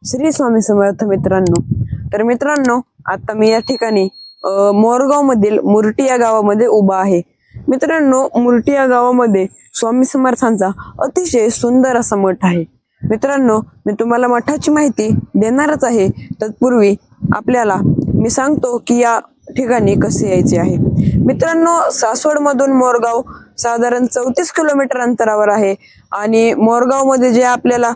श्री स्वामी समर्थ मित्रांनो. तर मित्रांनो, आता मी या ठिकाणी मोरगाव मधील मुर्टी या गावामध्ये उभा आहे. मित्रांनो, मुर्टी या गावामध्ये स्वामी समर्थांचा अतिशय सुंदर असा मठ आहे. मित्रांनो, मी तुम्हाला मठाची माहिती देणारच आहे. तत्पूर्वी आपल्याला मी सांगतो की या ठिकाणी कसे यायचे आहे. मित्रांनो, सासवड मधून मोरगाव साधारण 34 किलोमीटर अंतरावर आहे. आणि मोरगाव मध्ये जे आपल्याला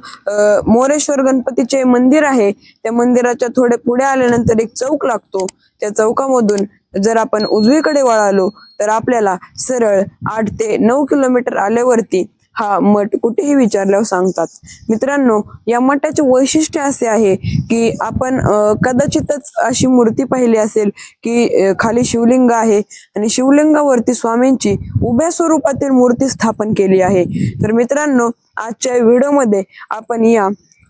मोरेश्वर गणपतीचे मंदिर आहे, त्या मंदिराच्या थोडे पुढे आल्यानंतर एक चौक लागतो. त्या चौकामधून जर आपण उजवीकडे वळालो तर आपल्याला सरळ 8 ते 9 किलोमीटर आल्यावरती हा मठ कुठेही विचारल्यावर सांगतात. मित्रांनो, या मठाचे वैशिष्ट्य असे आहे की आपण कदाचितच अशी मूर्ती पाहिली असेल की खाली शिवलिंग आहे आणि शिवलिंगावरती स्वामींची उभ्या स्वरूपातील मूर्ती स्थापन केली आहे. तर मित्रांनो, आजच्या व्हिडिओमध्ये आपण या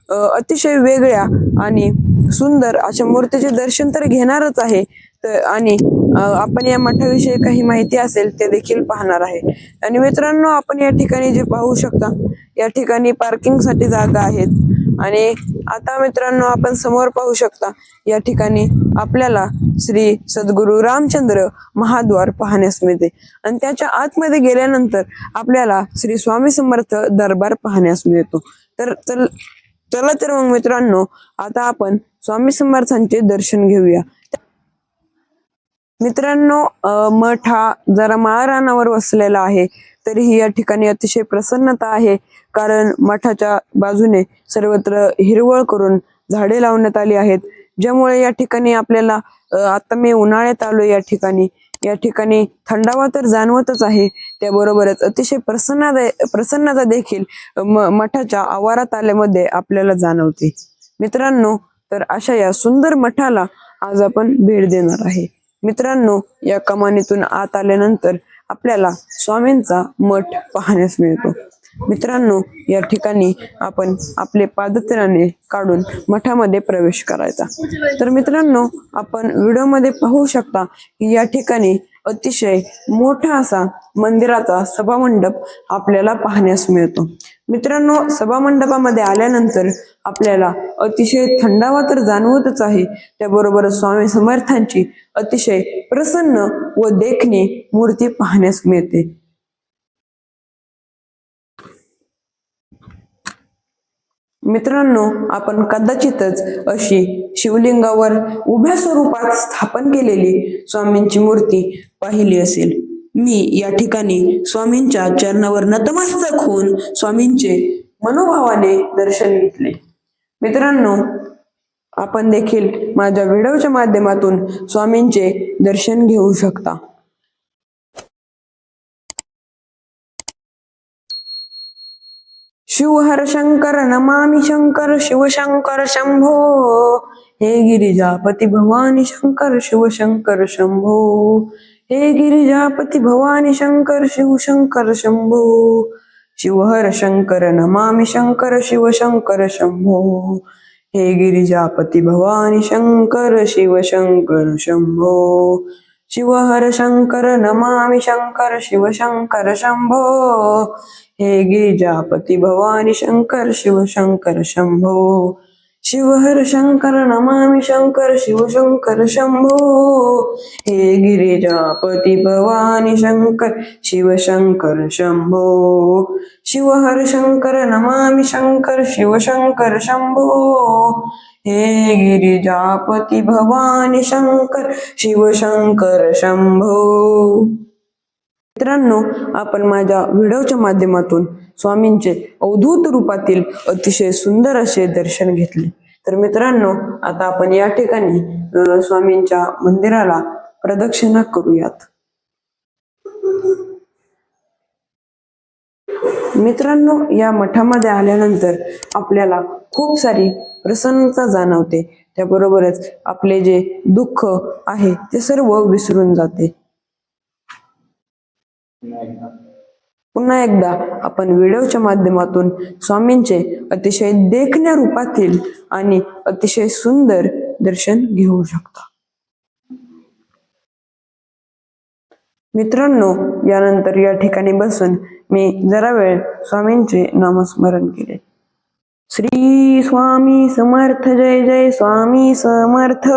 अतिशय वेगळ्या आणि सुंदर अशा मूर्तीचे दर्शन तर घेणारच आहे. आणि आपण या मठाविषयी काही माहिती असेल ते देखील पाहणार आहे. आणि मित्रांनो, आपण या ठिकाणी जे पाहू शकता, या ठिकाणी पार्किंग साठी जागा आहेत. आणि आता मित्रांनो, आपण समोर पाहू शकता, या ठिकाणी आपल्याला श्री सद्गुरु रामचंद्र महाद्वार पाहण्यास मिळते. आणि त्याच्या आतमध्ये गेल्यानंतर आपल्याला श्री स्वामी समर्थ दरबार पाहण्यास मिळतो. तर चला तर मग मित्रांनो, आता आपण स्वामी समर्थांचे दर्शन घेऊया. मित्रांनो, मठ हा जरा माळरानावर वसलेला आहे, तरीही या ठिकाणी अतिशय प्रसन्नता आहे. कारण मठाच्या बाजूने सर्वत्र हिरवळ करून झाडे लावण्यात आली आहेत, ज्यामुळे या ठिकाणी आपल्याला आता मी उन्हाळ्यात आलो, या ठिकाणी थंडावा तर जाणवतच आहे, त्याबरोबरच अतिशय प्रसन्नता देखील मठाच्या आवारात आल्यामध्ये आपल्याला जाणवते. मित्रांनो, तर अशा या सुंदर मठाला आज आपण भेट देणार आहे. मित्रांनो, या कमानीतून आत आल्यानंतर आपल्याला स्वामींचा मठ पाहण्यास मिळतो. मित्रांनो, या ठिकाणी आपण आपले पादत्राणे काढून मठामध्ये प्रवेश करायचा. तर मित्रांनो, आपण व्हिडिओमध्ये पाहू शकता की या ठिकाणी अतिशय मोठा असा मंदिराचा सभामंडप आपल्याला पाहण्यास मिळतो. मित्रांनो, सभामंडपामध्ये आल्यानंतर आपल्याला अतिशय थंडावा तर जाणवतच आहे, त्याबरोबर स्वामी समर्थांची अतिशय प्रसन्न व देखणी मूर्ती पाहण्यास मिळते. मित्रांनो, आपण कदाचितच अशी शिवलिंगावर उभ्या स्वरूपात स्थापन केलेली स्वामींची मूर्ती पाहिली असेल. मी या ठिकाणी स्वामींच्या चरणावर नतमस्तक होऊन स्वामींचे मनोभावाने दर्शन घेतले. मित्रांनो, आपण देखील माझ्या व्हिडिओच्या माध्यमातून स्वामींचे दर्शन घेऊ शकता. शिव हर शंकर नमामि शंकर शिव शंकर शंभो, हे गिरिजापती भवानी शंकर शिव शंकर शंभो, हे गिरिजापती भवानी शंकर शिव शंकर शंभो, शिव हर शंकर नमामि शंकर शिव शंकर शंभो, हे गिरिजापती भवानी शंकर शिव शंकर शंभो, शिव हर शंकर नमामि शंकर शिव शंकर शंभो, हे गिरिजापती भवानी शंकर शिव शंकर शंभो, शिव हर शंकर नमामि शंकर शिव शंकर शंभो, हे गिरिजापती भवानी शंकर शिव शंकर शंभो, शिव हर शंकर नमामि शंकर शिव शंकर शंभो, हे गिरिजापती भवानी शंकर शिव शंकर शंभो. मित्रांनो, आपण माझ्या व्हिडिओच्या माध्यमातून स्वामींचे अवधूत रूपातील अतिशय सुंदर असे दर्शन घेतले. तर मित्रांनो, आता आपण या ठिकाणी स्वामींच्या मंदिराला प्रदक्षिणा करूयात. मित्रांनो, या मठामध्ये आल्यानंतर आपल्याला खूप सारी प्रसन्नता जाणवते, त्याबरोबरच आपले जे दुःख आहे ते सर्व विसरून जाते. पुन्हा एकदा आपण व्हिडिओच्या माध्यमातून स्वामींचे अतिशय देखण्या रूपातील आणि अतिशय सुंदर दर्शन घेऊ शकता. मित्रांनो, यानंतर या ठिकाणी बसून मी जरा वेळ स्वामींचे नामस्मरण केले. श्री स्वामी समर्थ जय जय स्वामी समर्थ.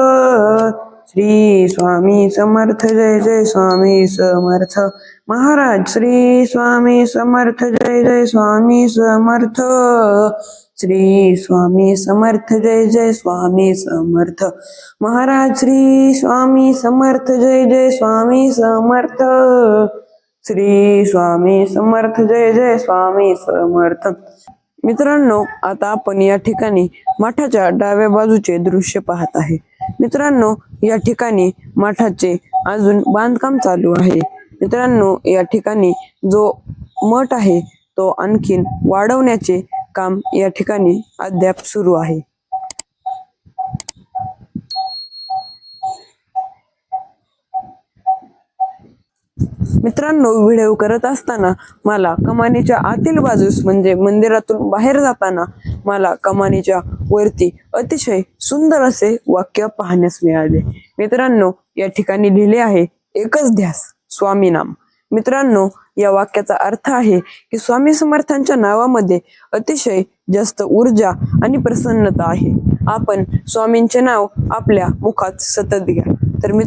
श्री स्वामी समर्थ जय जय स्वामी समर्थ. महाराज श्री स्वामी समर्थ जय जय स्वामी समर्थ. श्री स्वामी समर्थ जय जय स्वामी समर्थ. महाराज श्री स्वामी समर्थ जय जय स्वामी समर्थ. श्री स्वामी समर्थ जय जय स्वामी समर्थ. मित्रांनो, आता आपण या ठिकाणी मठाच्या डाव्या बाजूचे दृश्य पाहत आहे. मित्रांनो, या ठिकाणी मठाचे अजून बांधकाम चालू आहे. मित्रांनो, या ठिकाणी जो मठ आहे तो आणखीन वाढवण्याचे काम या ठिकाणी अद्याप सुरू आहे. मित्रांनो, व्हिडिओ करत असताना मला कमानीच्या आतील बाजूस म्हणजे मंदिरातून बाहेर जाताना मला कमानीच्या वरती अतिशय सुंदर असे वाक्य पाहण्यास मिळाले. मित्रांनो, या ठिकाणी लिहिले आहे, एकच ध्यास स्वामी नाम. मित्रांनो, या वाक्याचा अर्थ आहे की स्वामी समर्थांच्या नावामध्ये अतिशय जास्त ऊर्जा आणि प्रसन्नता आहे. आपण स्वामींचे नाव आपल्या मुखात सतत घ्या. तर मित्र